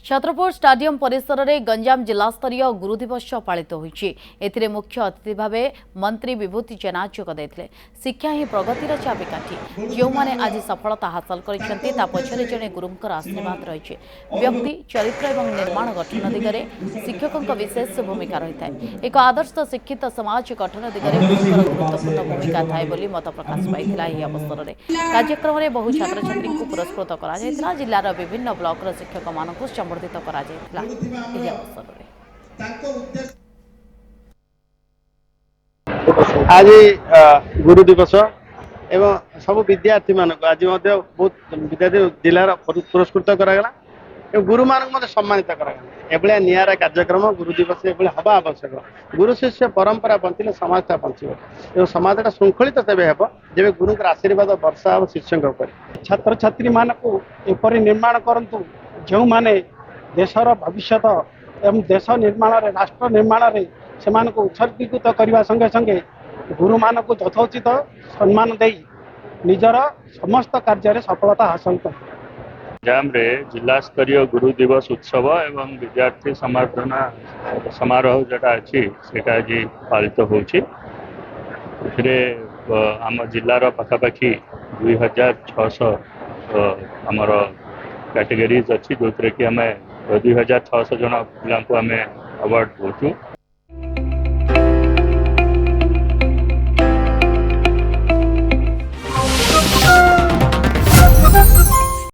Chhatrapur stadium परिसर में गंजाम जिलास्तरीय गुरु दिवस पालित होती मुख्य अतिथि भाव मंत्री विभूति जेना जोग देते। शिक्षा ही प्रगतिर चाबिकाठी। जो मैंने आज सफलता हासिल कर पछरे जड़े गुरुंकर आशीर्वाद रही। व्यक्ति चरित्र और निर्माण गठन दिगरे शिक्षकों विशेष भूमिका रही है। एक आदर्श शिक्षित समाज गठन दिगरे गुरुंकर गुरुत्वपूर्ण भूमिका थाए बोली मत प्रकाश पाई अवसर में कार्यक्रम में बहु छात्र छात्री को पुरस्कृत कर जिलार विभिन्न ब्लॉक शिक्षक मानक संबर्धित करा जायतिला। एही अवसर में आज गुरु दिवस एवं सब विद्यार्थी मानक आज बहुत विद्यार्थी जिलार पुरस्कृत करागला गुरु मानक सम्मानित करागला। एभलिया नियारा कार्यक्रम गुरु दिवस एभली हवा आवश्यक। गुरु शिष्य परंपरा बंचिले समाजटा बंचिब एवं समाजटा श्रृंखलित तेबे हेब जेबे गुरुଙ୍କର आशीर्वाद वर्षा और शिष्यଙ୍କ ଉପରେ। छात्र छात्री मानक एपरि निर्माण करंतु जो माने देशर भविष्य एवं देश निर्माण राष्ट्र निर्माण से उत्सर्गीकृत करने संगे संगे गुरु मान को यथोचित सम्मान दे निजर समस्त कार्य सफलता हासिल कर। गंजाम रे जिला स्तरीय गुरु दिवस उत्सव एवं विद्यार्थी समार्धना समारोह जोटा अच्छी सेटा आज पालित होछि। आम जिलार पखापाखि 2600 आमर कैटेगरीज अच्छी जो कि आम 2600 जन पिला आम अवार्ड दौचु।